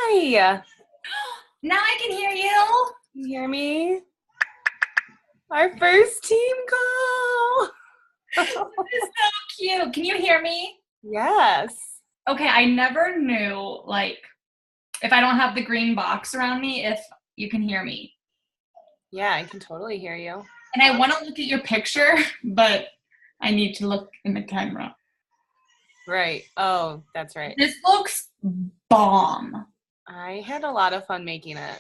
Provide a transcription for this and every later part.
Hi. Now I can hear you. Can you hear me? Our first team call. This is so cute. Can you hear me? Yes. Okay, I never knew, like, if I don't have the green box around me, if you can hear me. Yeah, I can totally hear you. And I want to look at your picture, but I need to look in the camera. Right. Oh, that's right. This looks bomb. I had a lot of fun making it.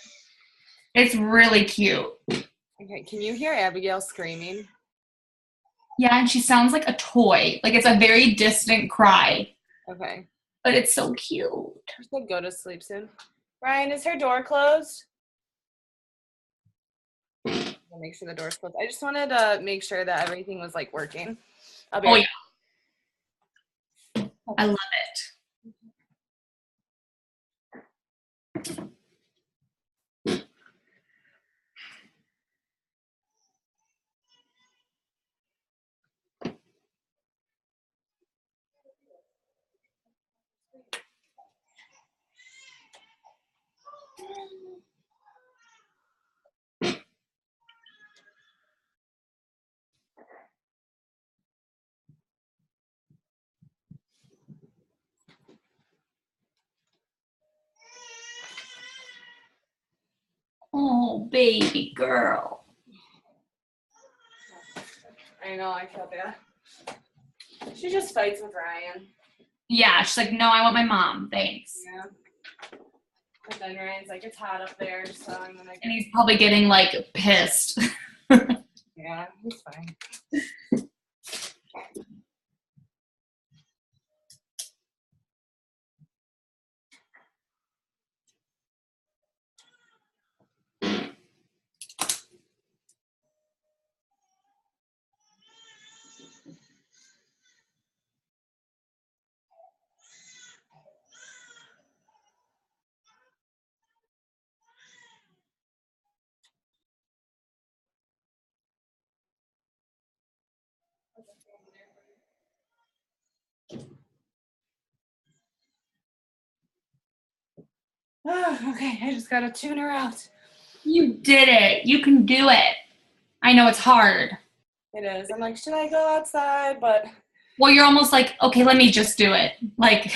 It's really cute. Okay, can you hear Abigail screaming? Yeah, and she sounds like a toy. Like, it's a very distant cry. Okay. But it's so cute. She said go to sleep soon. Ryan, is her door closed? I'll make sure the door's closed. I just wanted to make sure that everything was, like, working. Oh, yeah. I love it. Oh, baby girl. I know, I feel bad. She just fights with Ryan. Yeah, she's like, no, I want my mom. Thanks. Yeah. But then Ryan's like, it's hot up there, so I'm gonna And he's probably getting, like, pissed. Yeah, he's fine. Oh, okay, I just gotta tune her out. You did it. You can do it. I know it's hard. It is. I'm like, should I go outside? But Well, you're almost like, okay, let me just do it. Like,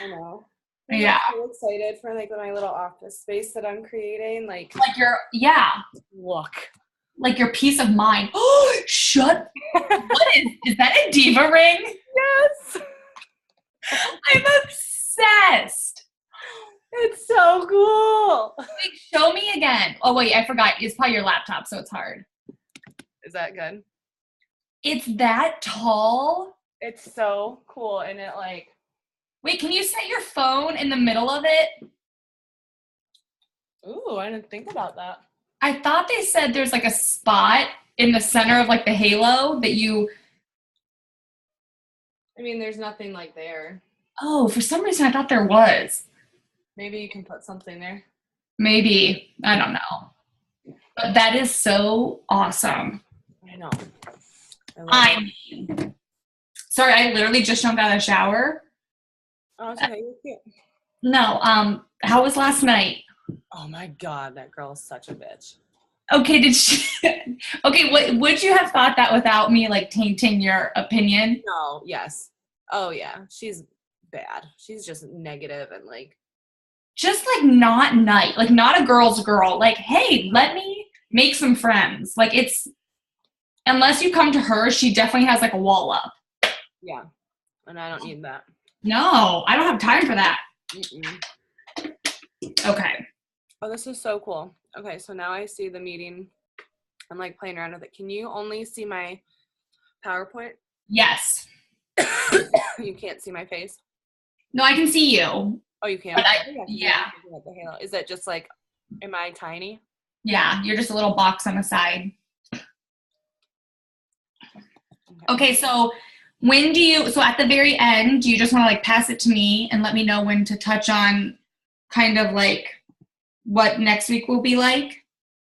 I know. yeah. I'm so excited for like my little office space that I'm creating. Like look. Like your peace of mind. Oh, shut. What is that a diva ring? Yes. I'm obsessed. It's so cool. Wait, show me again. Oh, wait, I forgot. It's probably your laptop, so it's hard. Is that good? It's that tall? It's so cool. And it like. Wait, can you set your phone in the middle of it? Ooh, I didn't think about that. I thought they said there's like a spot in the center of like the halo that you. I mean, there's nothing like there. Oh, for some reason I thought there was. Maybe you can put something there. Maybe. I don't know. But that is so awesome. I know. I mean, sorry, I literally just jumped out of the shower. Oh, it's okay. You're cute. No, how was last night? Oh my God, that girl is such a bitch. Okay, did she? Okay, what would you have thought that without me like tainting your opinion? No, yes. Oh yeah, she's bad. She's just negative and like. Just like not nice, like not a girl's girl. Like, hey, let me make some friends. Like it's, unless you come to her, she definitely has like a wall up. Yeah, and I don't need that. No, I don't have time for that. Mm-mm. Okay. Oh, this is so cool. Okay, so now I see the meeting. I'm like playing around with it. Can you only see my PowerPoint? Yes. You can't see my face? No, I can see you. Oh, you can? Yeah. The halo. Is it just like, am I tiny? Yeah, you're just a little box on the side. Okay, so when do you, so at the very end, do you just want to like pass it to me and let me know when to touch on kind of like what next week will be like?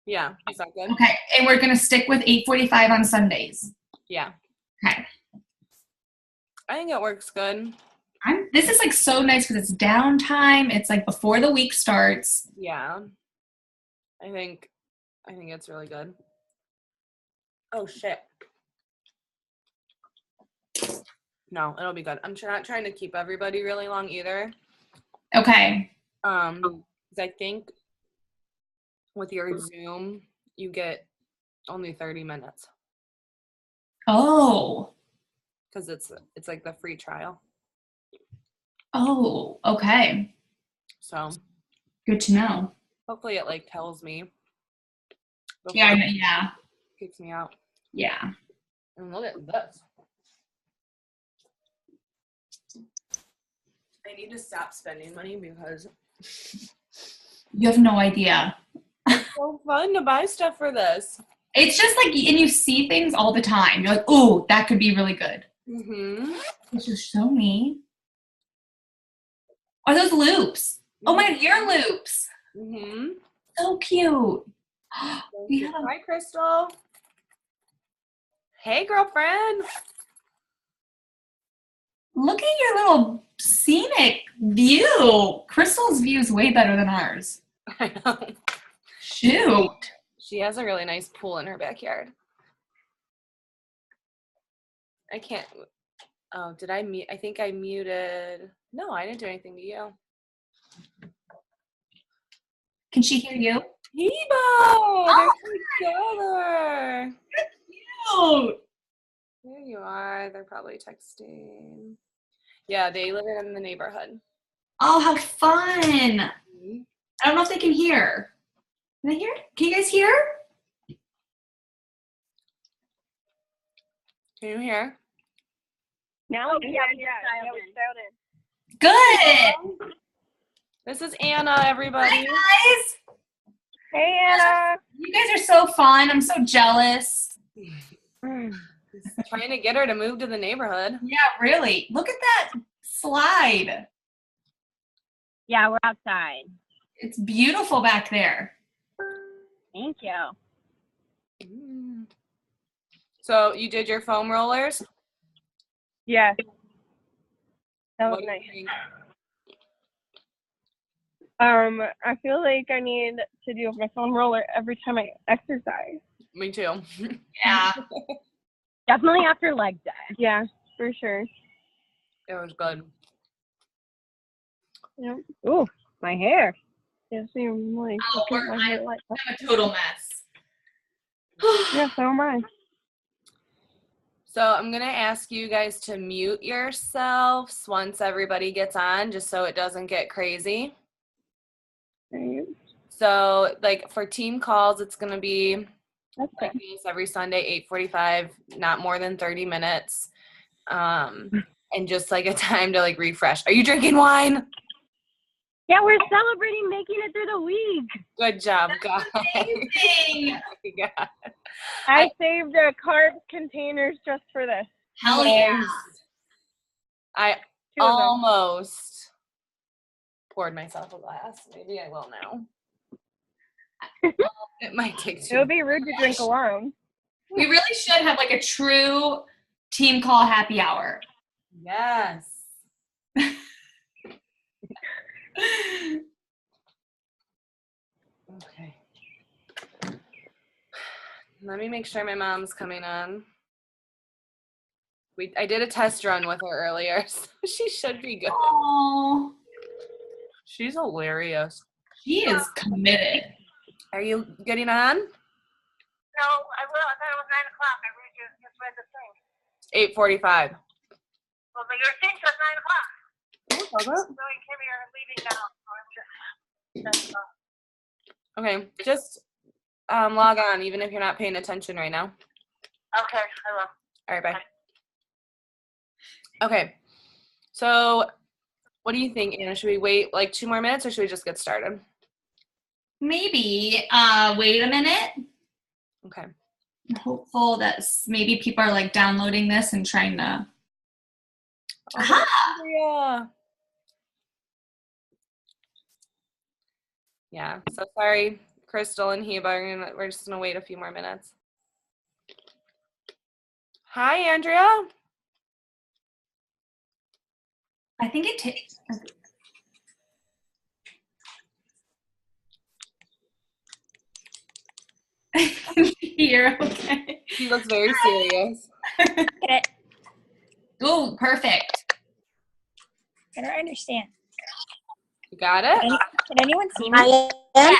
Yeah, is that good? Okay, and we're going to stick with 8:45 on Sundays. Yeah. Okay. I think it works good. This is like so nice because it's downtime. It's like before the week starts. Yeah. I think it's really good. Oh shit. No, it'll be good. I'm not trying to keep everybody really long either. Okay. 'Cause I think with your Zoom, you get only 30 minutes. Oh. Because it's like the free trial. Oh, okay. So Good to know. hopefully it like tells me. Yeah, Before it yeah. kicks me out. Yeah. And look at this. I need to stop spending money because You have no idea. it's so fun to buy stuff for this. It's just like, and you see things all the time. You're like, oh, that could be really good. Mm-hmm. This is so neat. Are those loops? Oh my God, ear loops. Mm-hmm. So cute. We have Hi, Crystal. Hey, girlfriend. Look at your little scenic view. Crystal's view is way better than ours. I know. Shoot. She has a really nice pool in her backyard. I can't. Oh, did I mute? I think I muted. No, I didn't do anything to you. Can she hear you? Hebo! They're together. Cute. There you are. They're probably texting. Yeah, they live in the neighborhood. Oh, how fun. I don't know if they can hear. Can they hear? Can you guys hear? Can you hear? Now we Good. This is Anna, everybody. Hi, guys. Hey, Anna. You guys are so fun. I'm so jealous. Trying to get her to move to the neighborhood. Yeah, really. Look at that slide. Yeah, we're outside. It's beautiful back there. Thank you. So you did your foam rollers? Yeah. That was What do you nice. think? I feel like I need to do my foam roller every time I exercise. Me too. Yeah. Definitely after leg day. Yeah, for sure. It was good. Yep. Ooh, my hair. Yeah, see, I'm like, Oh, look at my hair like that. I'm a total mess. Yeah, so am I. So I'm going to ask you guys to mute yourselves once everybody gets on, just so it doesn't get crazy. Right. So like for team calls, it's going to be That's like good. this every Sunday, 8:45, not more than 30 minutes. And just like a time to like refresh. Are you drinking wine? Yeah, we're celebrating making it through the week. Good job, guys. Amazing. Yeah. I saved carb containers just for this. Hell yeah. I 2 of them. almost poured myself a glass. Maybe I will now. It might take It two. would be rude to drink alone. We really should have like a true team call happy hour. Yes. Okay. Let me make sure my mom's coming on. I did a test run with her earlier, so she should be good. Oh, She's hilarious. she is committed. Are you getting on? No, I will. I thought it was 9 o'clock. I just read the thing. 8:45. Well, but your thing says 9 o'clock. Oh, So and Kimmy are leaving now. So I'm just. okay, just log on, even if you're not paying attention right now. Okay, I will. All right, bye. Okay, so what do you think, Anna? Should we wait like 2 more minutes, or should we just get started? Maybe wait a minute. Okay. I'm hopeful that maybe people are like downloading this and trying to. Aha! Yeah. Yeah. So sorry, Crystal and Heba. We're just gonna wait a few more minutes. Hi, Andrea. I think it takes. Here, okay. He looks very serious. Oh, perfect. I don't understand. You got it? Can anyone see me? I am.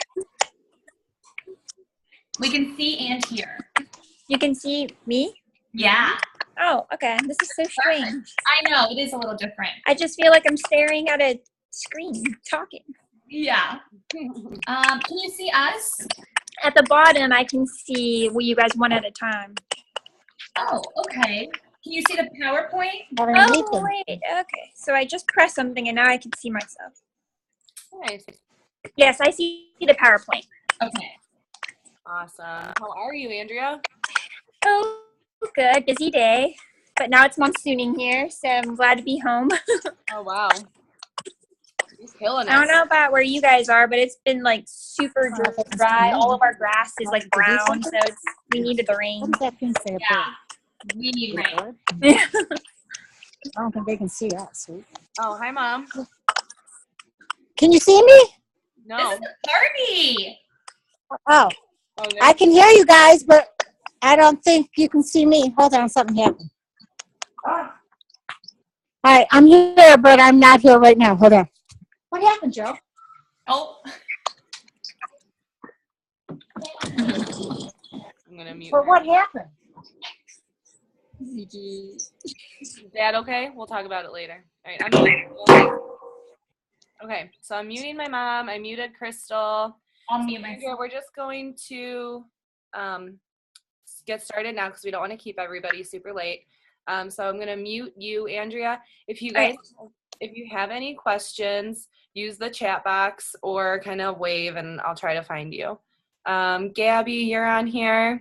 We can see and hear. You can see me? Yeah. Oh, okay. This is so strange. I know, it is a little different. I just feel like I'm staring at a screen talking. Yeah. Can you see us? At the bottom, I can see you guys one at a time. Oh, okay. Can you see the PowerPoint? Oh, wait. Okay. So I just pressed something and now I can see myself. Nice. Yes, I see the PowerPoint. Okay. Awesome. How are you, Andrea? Oh, good. Busy day. But now it's monsooning here, so I'm glad to be home. Oh, wow. He's killing it. I don't know about where you guys are, but it's been like super dry. All of our grass is like brown, so we needed the rain. What does that thing say up Yeah. We need rain. there? I don't think they can see us. Oh, hi, Mom. Can you see me? This No. is a party. Oh, Oh, I can hear you guys, but I don't think you can see me. Hold on, something happened. All right, I'm here, but I'm not here right now. Hold on. What happened, Joe? Oh. I'm going to mute But her. what happened? Is Dad okay? We'll talk about it later. All right, I'm muting. Okay, so I'm muting my mom. I muted Crystal. I'll mute Andrea, myself. we're just going to get started now because we don't want to keep everybody super late. So I'm going to mute you, Andrea. If you guys, if you have any questions, use the chat box or kind of wave and I'll try to find you. Gabby, you're on here.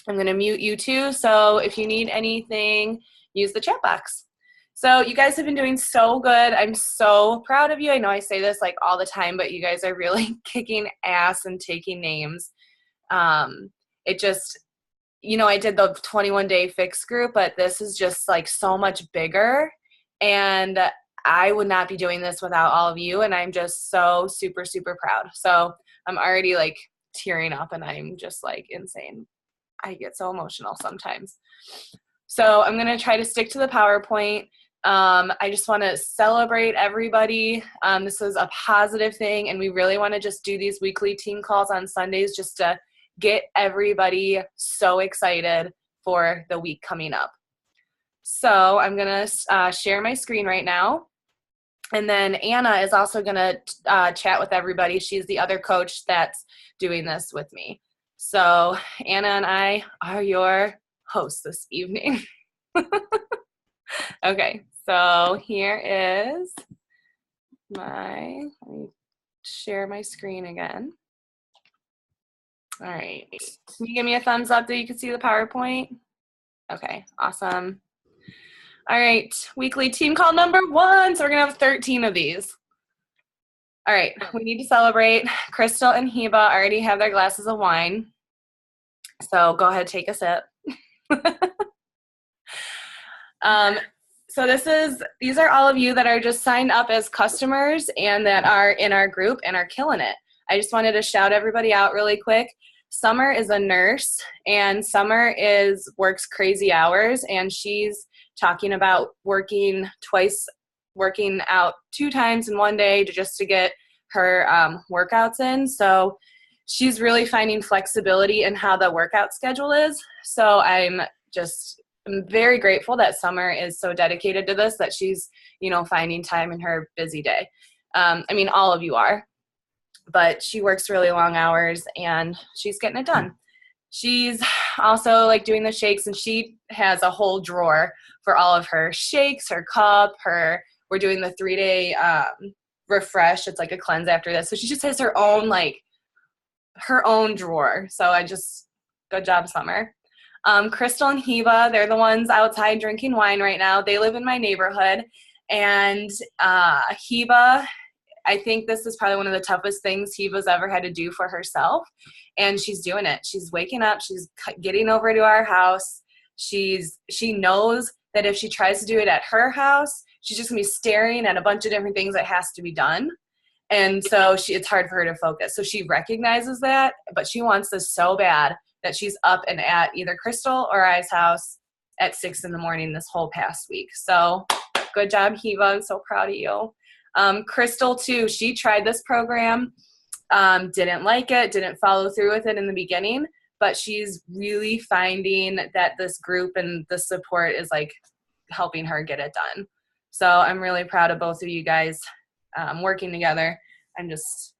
I'm going to mute you too. So if you need anything, use the chat box. So you guys have been doing so good. I'm so proud of you. I know I say this like all the time, but you guys are really kicking ass and taking names. It just, you know, I did the 21-day fix group, but this is just like so much bigger. And I would not be doing this without all of you. And I'm just so super, super proud. So I'm already like tearing up and I'm just like insane. I get so emotional sometimes. So I'm going to try to stick to the PowerPoint. I just want to celebrate everybody. This is a positive thing, and we really want to just do these weekly team calls on Sundays just to get everybody so excited for the week coming up. So I'm going to share my screen right now. And then Anna is also going to chat with everybody. She's the other coach that's doing this with me. So Anna and I are your hosts this evening. Okay, so here is let me share my screen again. All right, can you give me a thumbs up that you can see the PowerPoint? Okay, awesome. All right, weekly team call number 1. So we're gonna have 13 of these. All right, we need to celebrate. Crystal and Heba already have their glasses of wine. So go ahead, take a sip. So these are all of you that are just signed up as customers and that are in our group and are killing it. I just wanted to shout everybody out really quick. Summer is a nurse and Summer works crazy hours, and she's talking about working out 2 times in one day just to get her workouts in. So she's really finding flexibility in how the workout schedule is. So I'm very grateful that Summer is so dedicated to this, that she's, you know, finding time in her busy day. I mean, all of you are, but she works really long hours and she's getting it done. She's also like doing the shakes, and she has a whole drawer for all of her shakes, her cup, we're doing the 3-day refresh. It's like a cleanse after this. So she just has her own drawer. So good job, Summer. Crystal and Heba, they're the ones outside drinking wine right now. They live in my neighborhood. And Heba, I think this is probably one of the toughest things Heba's ever had to do for herself. And she's doing it. She's waking up. She's getting over to our house. She knows that if she tries to do it at her house, she's just going to be staring at a bunch of different things that has to be done. And so it's hard for her to focus. So she recognizes that, but she wants this so bad that she's up and at either Crystal or I's house at 6 a.m. this whole past week. So good job, Hiva. I'm so proud of you. Crystal, too, she tried this program, didn't like it, didn't follow through with it in the beginning, but she's really finding that this group and the support is like helping her get it done. So I'm really proud of both of you guys working together. I'm just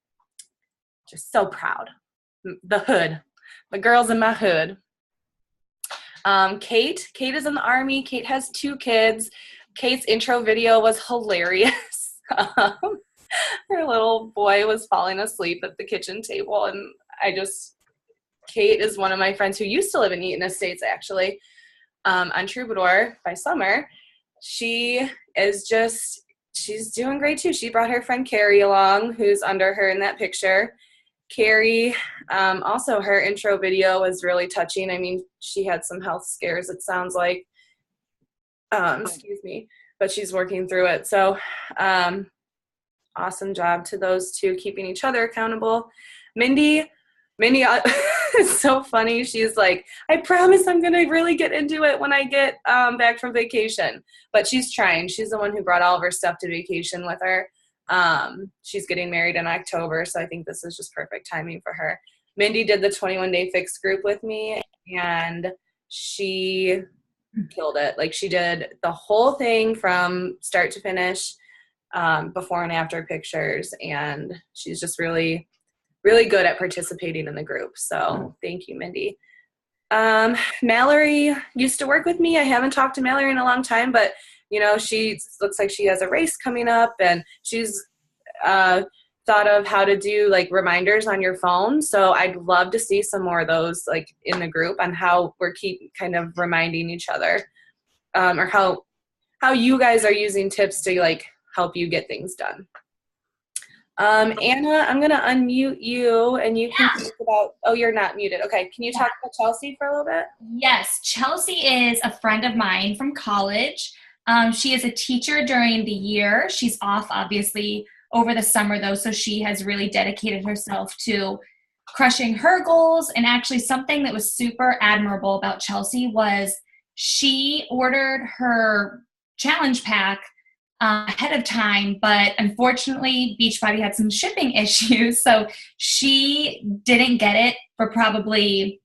so proud. The hood, the girls in my hood. Kate is in the Army. Kate has 2 kids. Kate's intro video was hilarious. Her little boy was falling asleep at the kitchen table, and Kate is one of my friends who used to live in Eaton Estates, actually, on Troubadour by summer. She's doing great too. She brought her friend Carrie along, who's under her in that picture. Carrie, also her intro video was really touching. I mean, she had some health scares, it sounds like. Excuse me, but she's working through it. So awesome job to those 2, keeping each other accountable. Mindy is so funny. She's like, I promise I'm going to really get into it when I get back from vacation. But she's trying. She's the one who brought all of her stuff to vacation with her. She's getting married in October, so I think this is just perfect timing for her. Mindy did the 21-day fix group with me, and she killed it. Like, she did the whole thing from start to finish, before and after pictures, and she's just really good at participating in the group. So thank you, Mindy. Mallory used to work with me. I haven't talked to Mallory in a long time, but she looks like she has a race coming up, and she's thought of how to do like reminders on your phone. So I'd love to see some more of those like in the group on how we're kind of reminding each other, or how you guys are using tips to like help you get things done. Anna, I'm going to unmute you, and you can talk about, oh, you're not muted. Okay. Can you talk about Chelsea for a little bit? Yes. Chelsea is a friend of mine from college. She is a teacher during the year. She's off, obviously, over the summer, though, so she has really dedicated herself to crushing her goals. And actually something that was super admirable about Chelsea was she ordered her challenge pack ahead of time, but unfortunately Beachbody had some shipping issues, so she didn't get it for probably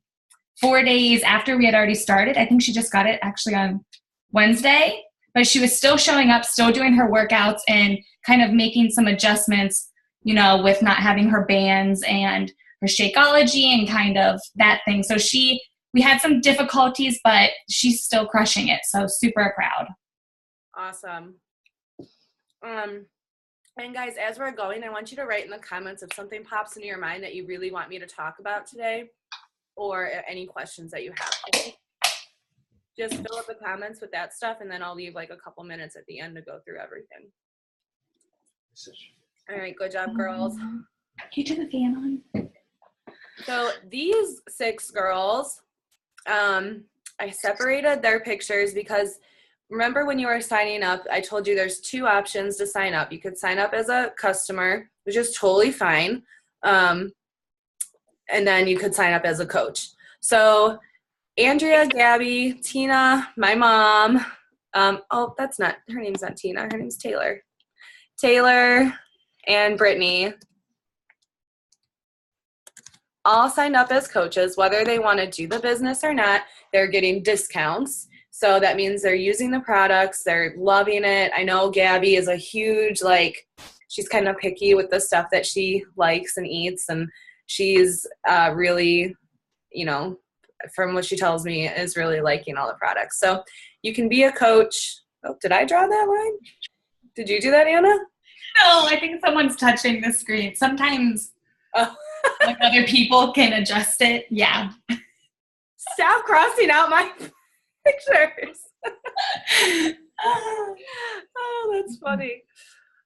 4 days after we had already started. I think she just got it actually on Wednesday, but she was still showing up, still doing her workouts, and kind of making some adjustments, with not having her bands and her Shakeology and kind of that thing. So we had some difficulties, but she's still crushing it, so super proud. Awesome. And guys, as we're going, I want you to write in the comments if something pops into your mind that you really want me to talk about today, or any questions that you have. Okay? Just fill up the comments with that stuff, and then I'll leave like a couple minutes at the end to go through everything. All right, good job, girls. Can you turn the fan on? So these 6 girls, I separated their pictures because remember when you were signing up, I told you there's 2 options to sign up. You could sign up as a customer, which is totally fine. And then you could sign up as a coach. So Andrea, Gabby, Tina, my mom, oh, that's not, her name's not Tina, her name's Taylor. Taylor and Brittany all signed up as coaches. Whether they want to do the business or not, they're getting discounts. So that means they're using the products, they're loving it. I know Gabby is a huge, she's kind of picky with the stuff that she likes and eats, and she's really, from what she tells me, is really liking all the products. So you can be a coach. Oh, did I draw that line? Did you do that, Anna? No, I think someone's touching the screen. Sometimes other people can adjust it. Yeah. Stop crossing out my pictures. Oh, that's funny.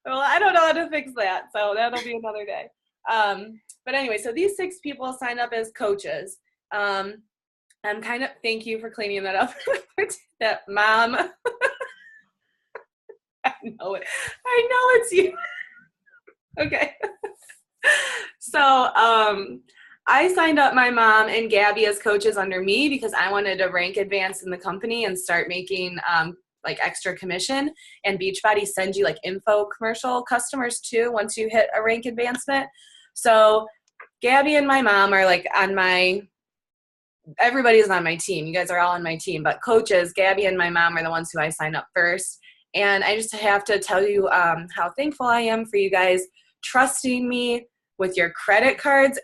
Well, I don't know how to fix that, so that'll be another day. But anyway, so these 6 people signed up as coaches. I'm thank you for cleaning that up. That mom. know it. I know it's you. Okay. So I signed up my mom and Gabby as coaches under me because I wanted to rank advance in the company and start making like extra commission. And Beachbody sends you like info commercial customers too once you hit a rank advancement. So Gabby and my mom are like everybody's on my team. You guys are all on my team, but coaches, Gabby and my mom are the ones who I sign up first. And I just have to tell you how thankful I am for you guys trusting me with your credit cards,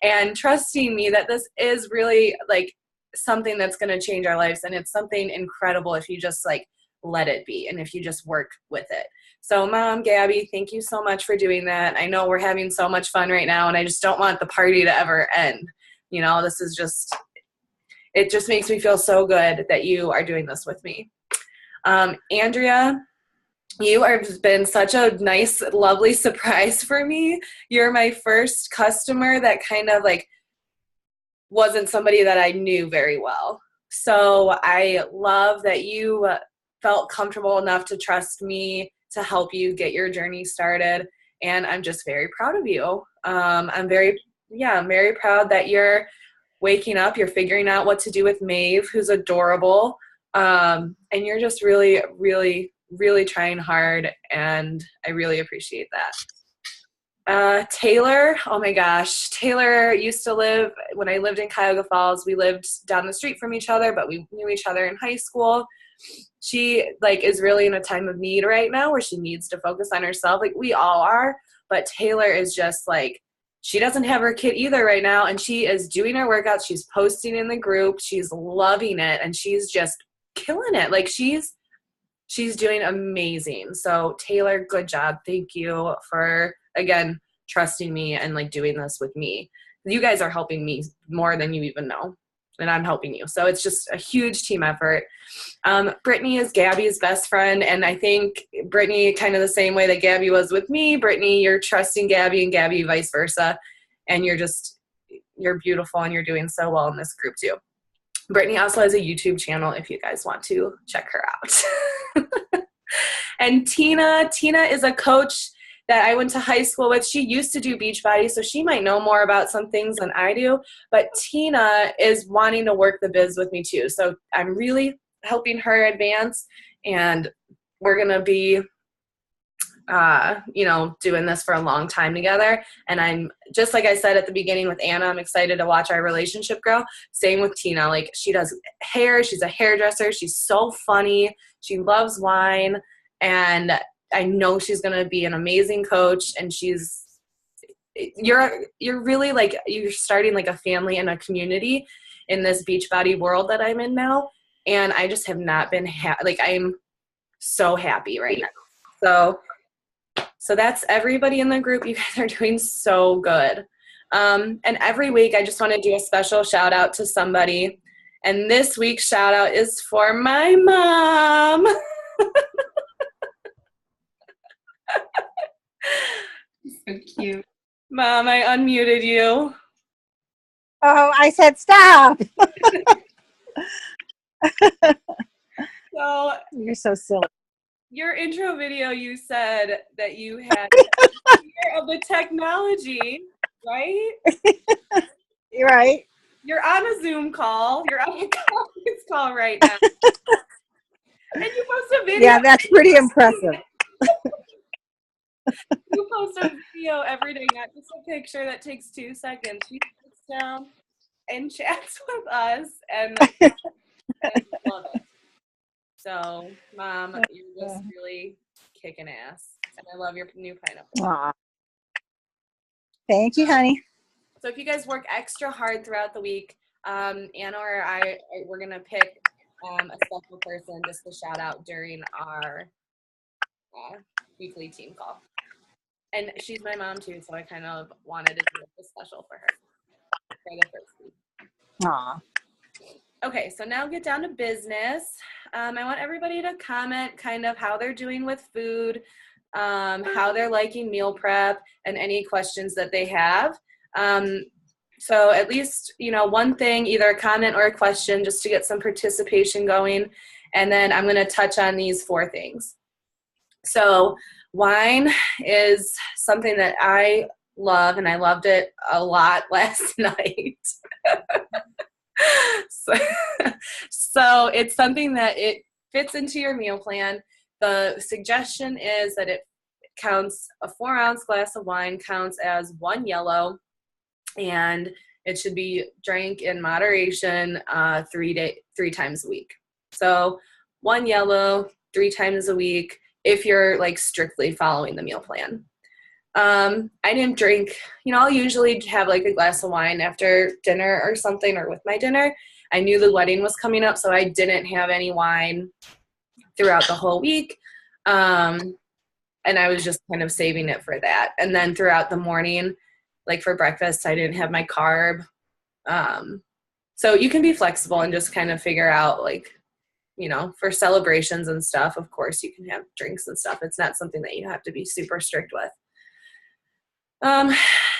and trusting me that this is really like something that's going to change our lives. And it's something incredible if you just like let it be and if you just work with it. So Mom, Gabby, thank you so much for doing that. I know we're having so much fun right now and I just don't want the party to ever end. You know, this is just, it just makes me feel so good that you are doing this with me. Andrea, you have been such a nice, lovely surprise for me. You're my first customer that kind of like wasn't somebody that I knew very well. So I love that you felt comfortable enough to trust me to help you get your journey started. And I'm just very proud of you. I'm very proud that you're waking up, you're figuring out what to do with Maeve, who's adorable. And you're just really, really, really trying hard, and I really appreciate that. Taylor, oh my gosh, Taylor used to live, when I lived in Cuyahoga Falls, we lived down the street from each other, but we knew each other in high school. She like is really in a time of need right now where she needs to focus on herself. Like we all are, but Taylor is just like, she doesn't have her kid either right now, and she is doing her workouts. She's posting in the group. She's loving it, and she's just killing it. Like she's doing amazing. So Taylor, good job. Thank you for, again, trusting me and like doing this with me. You guys are helping me more than you even know, and I'm helping you. So it's just a huge team effort. Brittany is Gabby's best friend, and I think Brittany, kind of the same way that Gabby was with me. Brittany, you're trusting Gabby, and Gabby vice versa, and you're beautiful, and you're doing so well in this group too. Brittany also has a YouTube channel if you guys want to check her out. And Tina is a coach that I went to high school with. She used to do Beachbody, so she might know more about some things than I do. But Tina is wanting to work the biz with me too. So I'm really helping her advance, and we're going to be doing this for a long time together. And I'm just like I said at the beginning with Anna, I'm excited to watch our relationship grow. Same with Tina. Like she does hair. She's a hairdresser. She's so funny. She loves wine. And I know she's going to be an amazing coach. And you're really like, you're starting like a family and a community in this Beachbody world that I'm in now. And I just have not been I'm so happy right now. So that's everybody in the group. You guys are doing so good. And every week I just want to do a special shout out to somebody. And this week's shout out is for my mom. So cute. Mom, I unmuted you. Oh, I said stop. So You're so silly. your intro video, you said that you had fear of the technology, right? You're right. You're on a Zoom call. You're on a conference call right now. And you post a video. Yeah, that's pretty impressive. You post a video every day, not just a picture that takes 2 seconds. She sits down and chats with us, and I love it. So, Mom, you're just really kicking ass, and I love your new pineapple. Aw. Thank you, honey. So if you guys work extra hard throughout the week, Anna or I, we're going to pick a special person just to shout out during our weekly team call. And she's my mom too, so I kind of wanted to do it special for her for the first week. Aw. Okay, so now get down to business. I want everybody to comment kind of how they're doing with food, how they're liking meal prep, and any questions that they have. So at least, one thing, either a comment or a question, just to get some participation going. And then I'm going to touch on these 4 things. So wine is something that I love, and I loved it a lot last night. So it's something that it fits into your meal plan. The suggestion is that it counts, a 4-ounce glass of wine counts as 1 yellow, and it should be drank in moderation 3 times a week. So 1 yellow 3 times a week if you're like strictly following the meal plan. I didn't drink, I'll usually have like a glass of wine after dinner or something, or with my dinner. I knew the wedding was coming up, so I didn't have any wine throughout the whole week. And I was just kind of saving it for that. And then throughout the morning, like for breakfast, I didn't have my carb. So you can be flexible and just kind of figure out, like, for celebrations and stuff, of course, you can have drinks and stuff. It's not something that you have to be super strict with.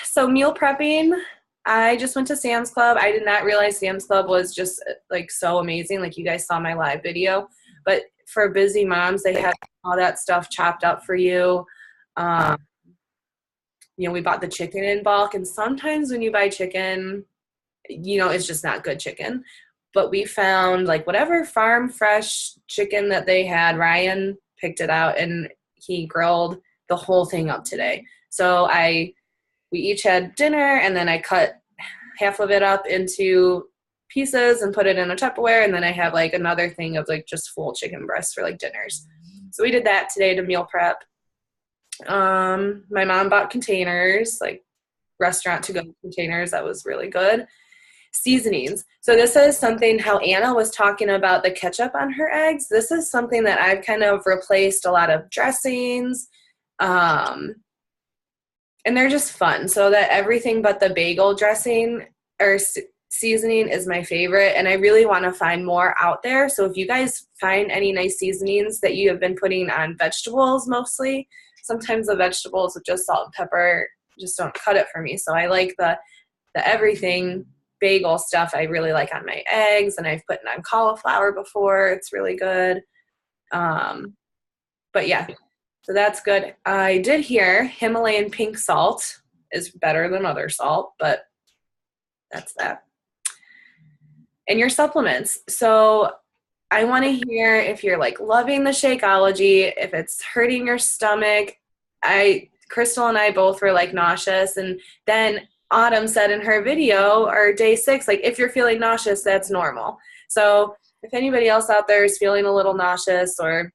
So meal prepping, I just went to Sam's Club. I did not realize Sam's Club was just like so amazing. Like, you guys saw my live video, but for busy moms, they have all that stuff chopped up for you. We bought the chicken in bulk, and sometimes when you buy chicken, it's just not good chicken. But we found like whatever farm fresh chicken that they had. Ryan picked it out and he grilled the whole thing up today. So we each had dinner, and then I cut half of it up into pieces and put it in a Tupperware, and then I have like another thing of like just full chicken breasts for like dinners. So we did that today to meal prep. My mom bought containers, like restaurant to go containers. That was really good. Seasonings. So this is something, how Anna was talking about the ketchup on her eggs. This is something that I've kind of replaced a lot of dressings. And they're just fun. So that everything but the bagel dressing or seasoning is my favorite. And I really want to find more out there. So if you guys find any nice seasonings that you have been putting on vegetables mostly, sometimes the vegetables with just salt and pepper just don't cut it for me. So I like the everything bagel stuff I really like on my eggs, and I've put it on cauliflower before. It's really good. But yeah, so that's good. I did hear Himalayan pink salt is better than other salt, but that's that. And your supplements. So I want to hear if you're like loving the Shakeology, if it's hurting your stomach. Crystal and I both were like nauseous, and then Autumn said in her video, or day 6, like, if you're feeling nauseous, that's normal. So if anybody else out there is feeling a little nauseous or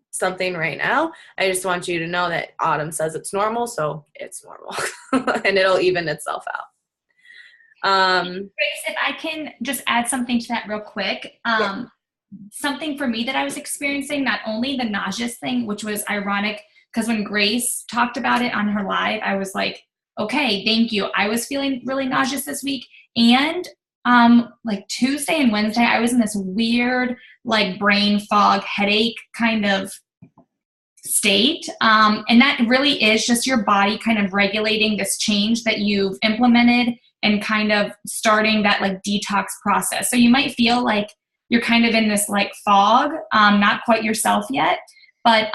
something right now, I just want you to know that Autumn says it's normal, so it's normal. And it'll even itself out. Grace, if I can just add something to that real quick. Yeah. Something for me that I was experiencing, not only the nauseous thing, which was ironic, because when Grace talked about it on her live, I was like, okay, thank you. I was feeling really nauseous this week. And like Tuesday and Wednesday, I was in this weird like brain fog, headache kind of state. And that really is just your body kind of regulating this change that you've implemented and kind of starting that like detox process. So you might feel like you're kind of in this like fog, not quite yourself yet, but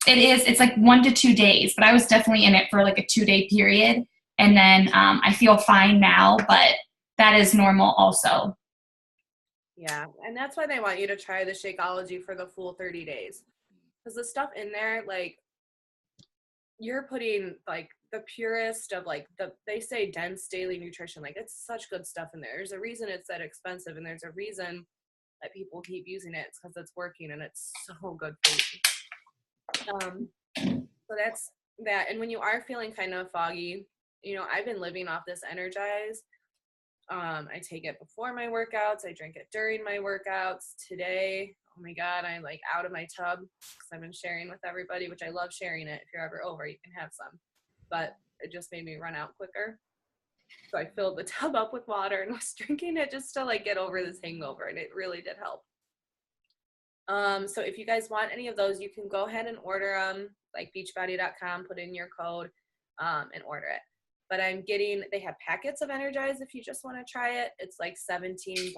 it's like 1 to 2 days, but I was definitely in it for like a 2-day period. And then I feel fine now, but that is normal also. Yeah, and that's why they want you to try the Shakeology for the full 30 days. Because the stuff in there, like, you're putting like the purest of like they say dense daily nutrition. Like, it's such good stuff in there. There's a reason it's that expensive, and there's a reason that people keep using it. It's because it's working and it's so good for you. So that's that. And when you are feeling kind of foggy, I've been living off this Energize. I take it before my workouts. I drink it during my workouts. Today, oh my God, I'm like out of my tub because I've been sharing with everybody, which I love sharing it. If you're ever over, you can have some. But it just made me run out quicker. So I filled the tub up with water and was drinking it just to like get over this hangover, and it really did help. So if you guys want any of those, you can go ahead and order them, like beachbody.com, put in your code, and order it. But they have packets of Energize if you just want to try it. It's like $17.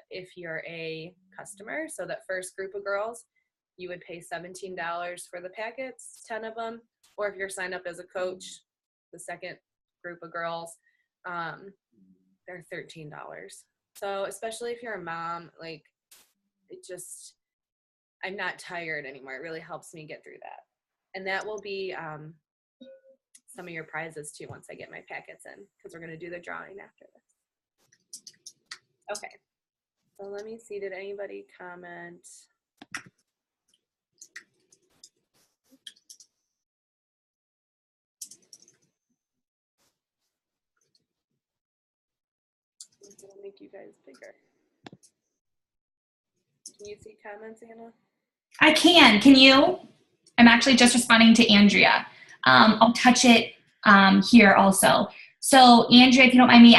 if you're a customer. So that first group of girls, you would pay $17 for the packets, 10 of them. Or if you're signed up as a coach, the second group of girls, they're $13. So especially if you're a mom, like, it just, I'm not tired anymore. It really helps me get through that. And that will be some of your prizes too once I get my packets in, because we're going to do the drawing after this. Okay. So let me see, did anybody comment? I'll make you guys bigger. Can you see comments, Anna? I can. Can you? I'm actually just responding to Andrea. I'll touch it here also. So Andrea, if you don't mind me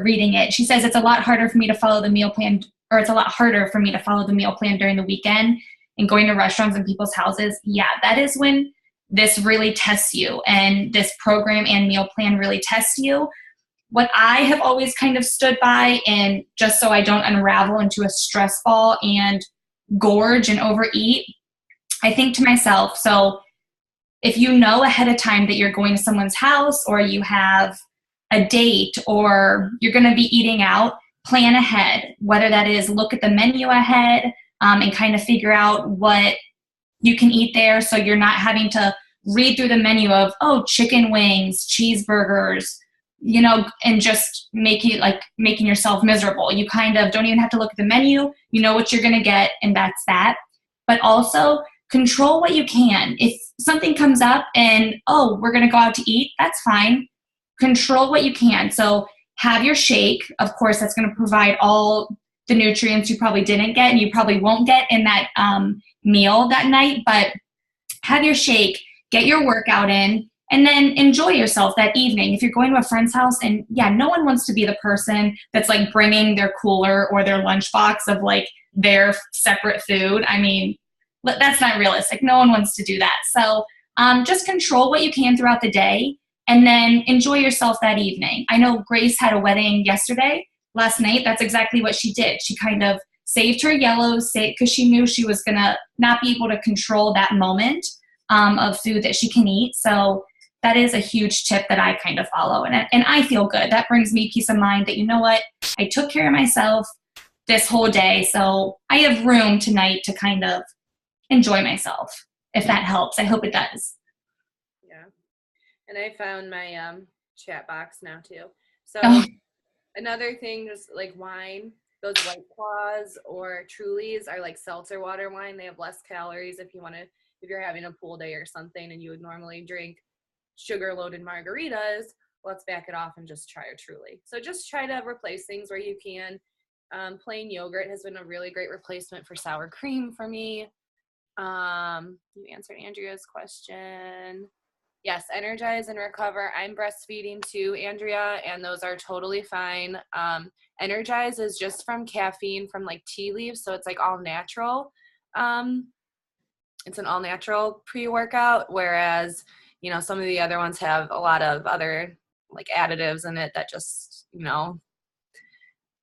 reading it, she says it's a lot harder for me to follow the meal plan, or it's a lot harder for me to follow the meal plan during the weekend and going to restaurants and people's houses. Yeah, that is when this really tests you, and this program and meal plan really tests you. What I have always kind of stood by, and just so I don't unravel into a stress ball and gorge and overeat, I think to myself, so if you know ahead of time that you're going to someone's house, or you have a date, or you're going to be eating out, plan ahead. Whether that is look at the menu ahead and kind of figure out what you can eat there, so you're not having to read through the menu of, oh, chicken wings, cheeseburgers, you know, and just making yourself miserable. You kind of don't even have to look at the menu. You know what you're going to get, and that's that. But also control what you can. If something comes up and, oh, we're going to go out to eat, that's fine. Control what you can. So have your shake. Of course, that's going to provide all the nutrients you probably didn't get and you probably won't get in that meal that night. But have your shake, get your workout in, and then enjoy yourself that evening. If you're going to a friend's house, and yeah, no one wants to be the person that's like bringing their cooler or their lunchbox of like their separate food. I mean, that's not realistic. No one wants to do that. So just control what you can throughout the day, and then enjoy yourself that evening. I know Grace had a wedding last night. That's exactly what she did. She kind of saved her yellows because she knew she was going to not be able to control that moment of food that she can eat. So that is a huge tip that I kind of follow. And I feel good. That brings me peace of mind that, you know what, I took care of myself this whole day. So I have room tonight to kind of enjoy myself, if that helps. I hope it does. Yeah. And I found my chat box now too. So another thing is like wine. Those White Claws or Trulies are like seltzer water wine. They have less calories if you're having a pool day or something and you would normally drink sugar-loaded margaritas. Let's back it off and just try a Truly. So just try to replace things where you can. Plain yogurt has been a really great replacement for sour cream for me. You answered Andrea's question. Yes, energize and recover. I'm breastfeeding too, Andrea, and those are totally fine. Energize is just from caffeine from like tea leaves, so it's like all natural. It's an all natural pre-workout, whereas, you know, some of the other ones have a lot of other like additives in it that just, you know,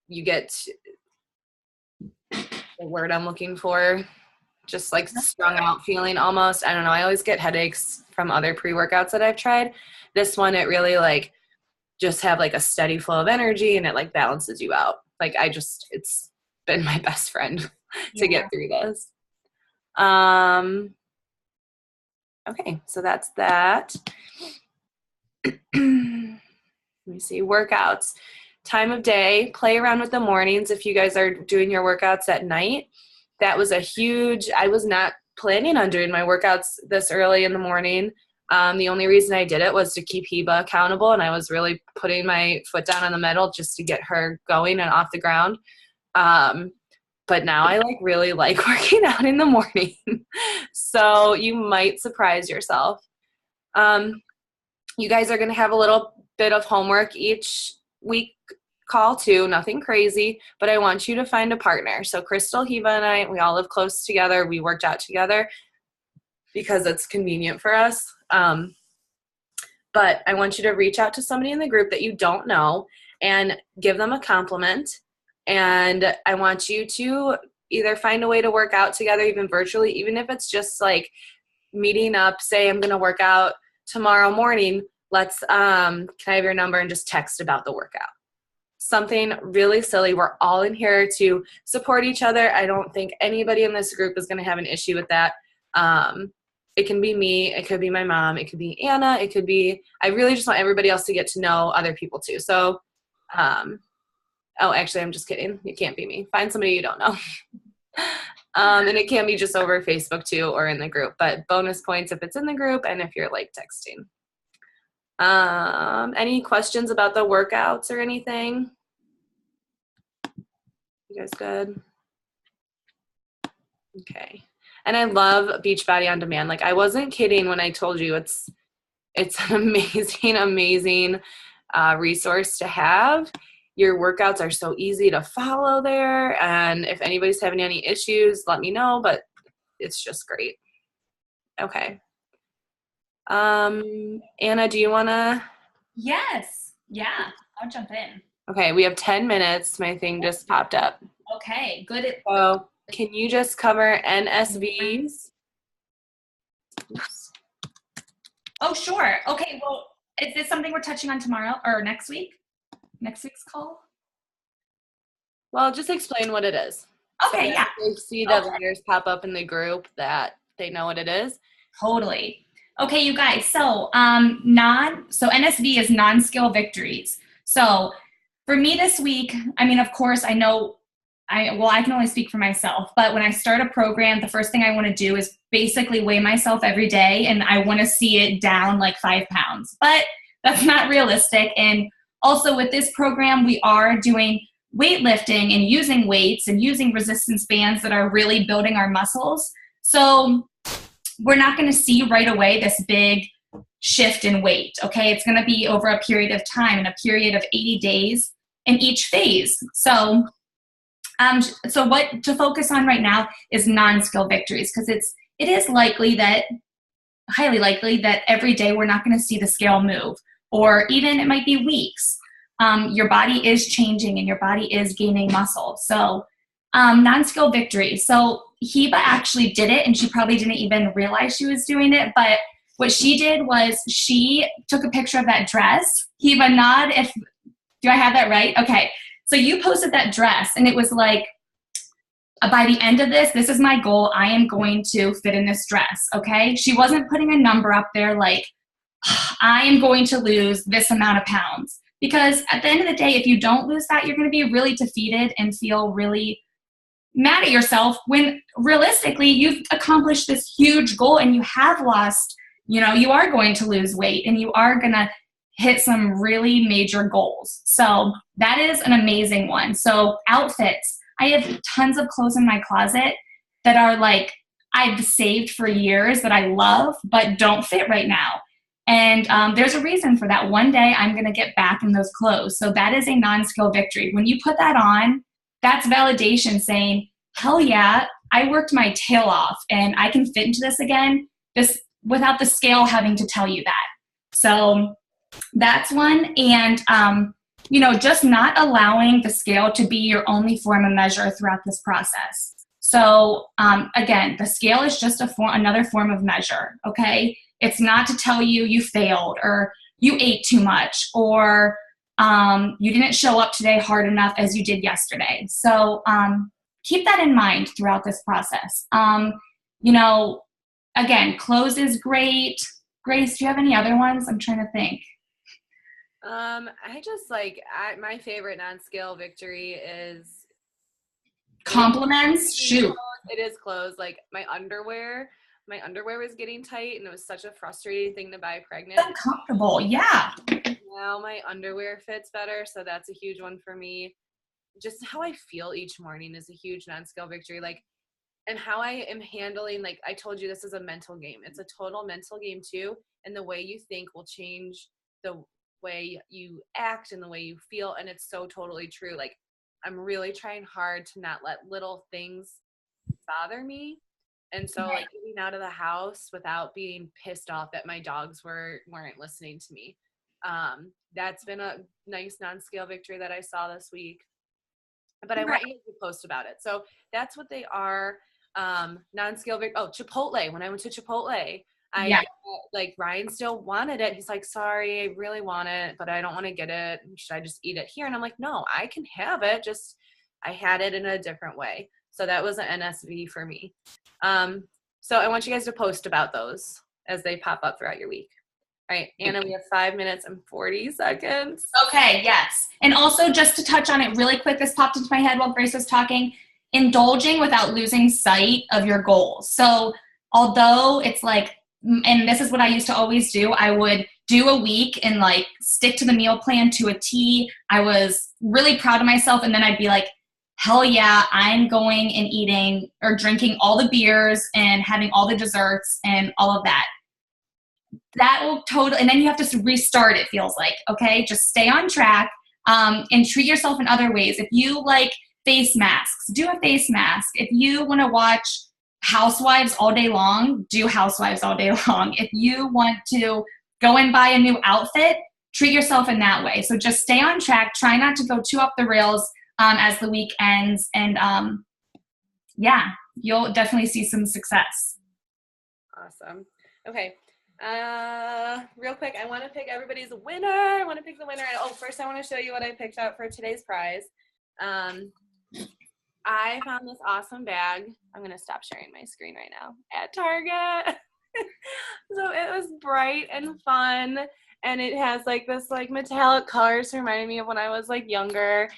you get the word I'm looking for, just like strung out feeling almost. I don't know. I always get headaches from other pre-workouts that I've tried. This one, it really like just have like a steady flow of energy and it like balances you out. Like it's been my best friend to get through this. Okay, so that's that. Let me see, workouts. Time of day, play around with the mornings if you guys are doing your workouts at night. That was I was not planning on doing my workouts this early in the morning. The only reason I did it was to keep Heba accountable, and I was really putting my foot down on the metal just to get her going and off the ground. But now I really like working out in the morning. So you might surprise yourself. You guys are going to have a little bit of homework each week call too, nothing crazy, but I want you to find a partner. So Crystal, Heba, and we all live close together. We worked out together because it's convenient for us. But I want you to reach out to somebody in the group that you don't know and give them a compliment. And I want you to either find a way to work out together, even virtually, even if it's just like meeting up, say I'm going to work out tomorrow morning. Let's, can I have your number, and just text about the workout. Something really silly. We're all in here to support each other. I don't think anybody in this group is going to have an issue with that. It can be me. It could be my mom. It could be Anna. It could be, I really just want everybody else to get to know other people too. So, oh, actually, I'm just kidding. It can't be me. Find somebody you don't know. And it can be just over Facebook too, or in the group, but bonus points if it's in the group and if you're like texting. Any questions about the workouts or anything? You guys good? Okay. And I love Beachbody On Demand. Like, I wasn't kidding when I told you it's an amazing, amazing resource to have. Your workouts are so easy to follow there. And if anybody's having any issues, let me know, but it's just great. Okay. Anna, do you want to? Yes. Yeah, I'll jump in. Okay, we have 10 minutes. My thing just popped up. Okay, good. So can you just cover NSVs? Oops. Oh, sure. Okay, well, is this something we're touching on tomorrow or next week? Next week's call? Well, just explain what it is. Okay, so yeah. They see the letters pop up in the group that they know what it is. Totally. Okay, you guys. So, NSV is non-skill victories. So, for me this week, I mean, of course, I know I can only speak for myself, but when I start a program, the first thing I want to do is basically weigh myself every day, and I want to see it down like 5 pounds. But that's not realistic. And also with this program, we are doing weightlifting and using weights and using resistance bands that are really building our muscles. So we're not going to see right away this big shift in weight, okay? It's going to be over a period of time, in a period of 80 days in each phase. So what to focus on right now is non-skill victories, because it is highly likely that every day we're not going to see the scale move, or even it might be weeks. Your body is changing and your body is gaining muscle. So non-skill victories. So Heba actually did it, and she probably didn't even realize she was doing it, but what she did was she took a picture of that dress. Heba, nod if, do I have that right? Okay. So you posted that dress, and it was like, by the end of this is my goal. I am going to fit in this dress, okay? She wasn't putting a number up there like, I am going to lose this amount of pounds. Because at the end of the day, if you don't lose that, you're going to be really defeated and feel really mad at yourself when realistically you've accomplished this huge goal and you have lost, you are going to lose weight and you are going to hit some really major goals. So that is an amazing one. So outfits, I have tons of clothes in my closet that are like I've saved for years that I love but don't fit right now. And there's a reason for that. One day I'm going to get back in those clothes. So that is a non-skill victory. When you put that on, that's validation saying, hell yeah, I worked my tail off and I can fit into this again, this without the scale having to tell you that. So that's one. And, just not allowing the scale to be your only form of measure throughout this process. So again, the scale is just another form of measure, okay? It's not to tell you you failed or you ate too much or you didn't show up today hard enough as you did yesterday. So keep that in mind throughout this process. Again, clothes is great. Grace, do you have any other ones? I'm trying to think. I just my favorite non-scale victory is compliments. Shoot. It is clothes. Like my underwear was getting tight and it was such a frustrating thing to buy pregnant. Uncomfortable, yeah. Now my underwear fits better, so that's a huge one for me. Just how I feel each morning is a huge non-scale victory. And how I am handling, I told you, this is a mental game. It's a total mental game too. And the way you think will change the way you act and the way you feel. And it's so totally true. I'm really trying hard to not let little things bother me. And so getting out of the house without being pissed off that my dogs weren't listening to me. That's been a nice non-scale victory that I saw this week. but I want you to post about it. So that's what they are. Non-scale, Chipotle. When I went to Chipotle, like Ryan still wanted it. He's like, sorry, I really want it, but I don't want to get it. Should I just eat it here? And I'm like, no, I can have it. Just, I had it in a different way. So that was an NSV for me. So I want you guys to post about those as they pop up throughout your week. All right, Anna, we have 5 minutes and 40 seconds. Okay, yes. And also, just to touch on it really quick, this popped into my head while Grace was talking, indulging without losing sight of your goals. So although it's like, and this is what I used to always do, I would do a week and like stick to the meal plan to a T. I was really proud of myself, and then I'd be like, hell yeah, I'm going and eating or drinking all the beers and having all the desserts and all of that. That will totally, and then you have to restart, it feels like, okay? Just stay on track and treat yourself in other ways. If you like face masks, do a face mask. If you want to watch Housewives all day long, do Housewives all day long. If you want to go and buy a new outfit, treat yourself in that way. So just stay on track. Try not to go too off the rails as the week ends. And yeah, you'll definitely see some success. Awesome. Okay. Real quick, I want to pick everybody's winner. I want to pick the winner. First I want to show you what I picked out for today's prize. I found this awesome bag. I'm going to stop sharing my screen right now at Target. So it was bright and fun, and it has like this like metallic colors reminding me of when I was like younger.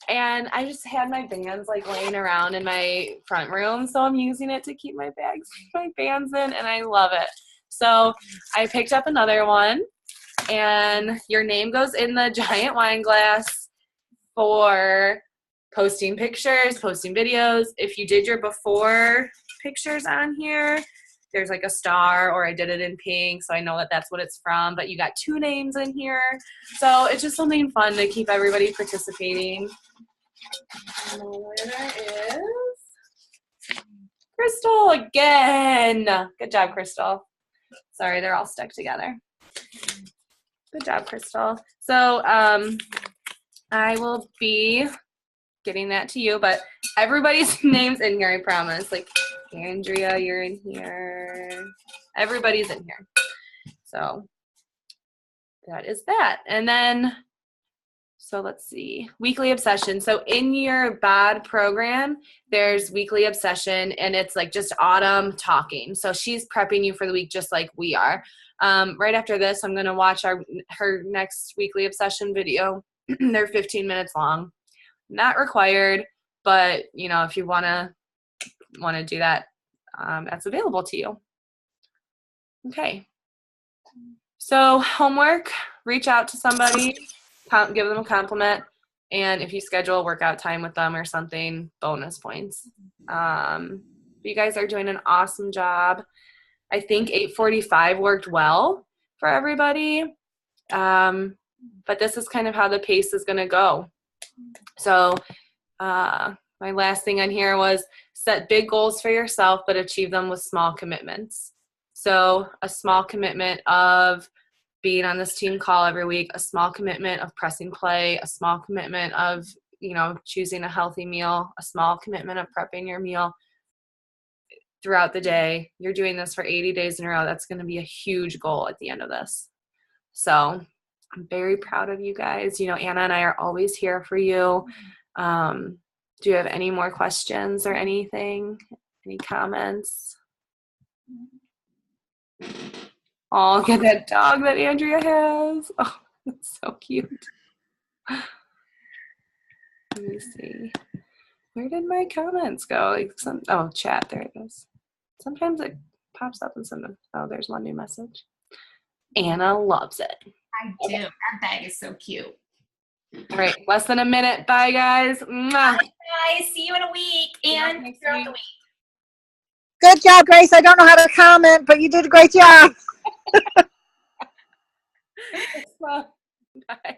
And I just had my bands like laying around in my front room, so I'm using it to keep my bands in, and I love it. So I picked up another one, and your name goes in the giant wine glass for posting pictures, posting videos. If you did your before pictures on here, there's like a star, or I did it in pink, so I know that that's what it's from, but you got 2 names in here. So it's just something fun to keep everybody participating. And the winner is Crystal again. Good job, Crystal. Sorry, they're all stuck together. Good job, Crystal. So I will be getting that to you, but everybody's name's in here, I promise. Like Andrea, you're in here. Everybody's in here. So that is that. And then, so let's see, weekly obsession. So in your BOD program, there's weekly obsession, and it's like just Autumn talking. So she's prepping you for the week just like we are. Right after this, I'm going to watch her next weekly obsession video. They're 15 minutes long. Not required, but you know, if you want to do that, that's available to you. Okay. So homework, reach out to somebody, give them a compliment, and if you schedule a workout time with them or something, bonus points. You guys are doing an awesome job. I think 8:45 worked well for everybody, but this is kind of how the pace is going to go. So my last thing on here was set big goals for yourself, but achieve them with small commitments. So a small commitment of being on this team call every week, a small commitment of pressing play, a small commitment of, you know, choosing a healthy meal, a small commitment of prepping your meal throughout the day. You're doing this for 80 days in a row. That's going to be a huge goal at the end of this. So I'm very proud of you guys. You know, Anna and I are always here for you. Do you have any more questions or anything? Any comments? Oh, look at that dog that Andrea has. Oh, that's so cute. Let me see. Where did my comments go? Like chat. There it goes. Sometimes it pops up and sometimes, there's one new message. Anna loves it. I do. That bag is so cute. All right, less than a minute. Bye, guys. Mwah. Bye, guys. See you in a week and throughout the week. Good job, Grace. I don't know how to comment, but you did a great job. Bye.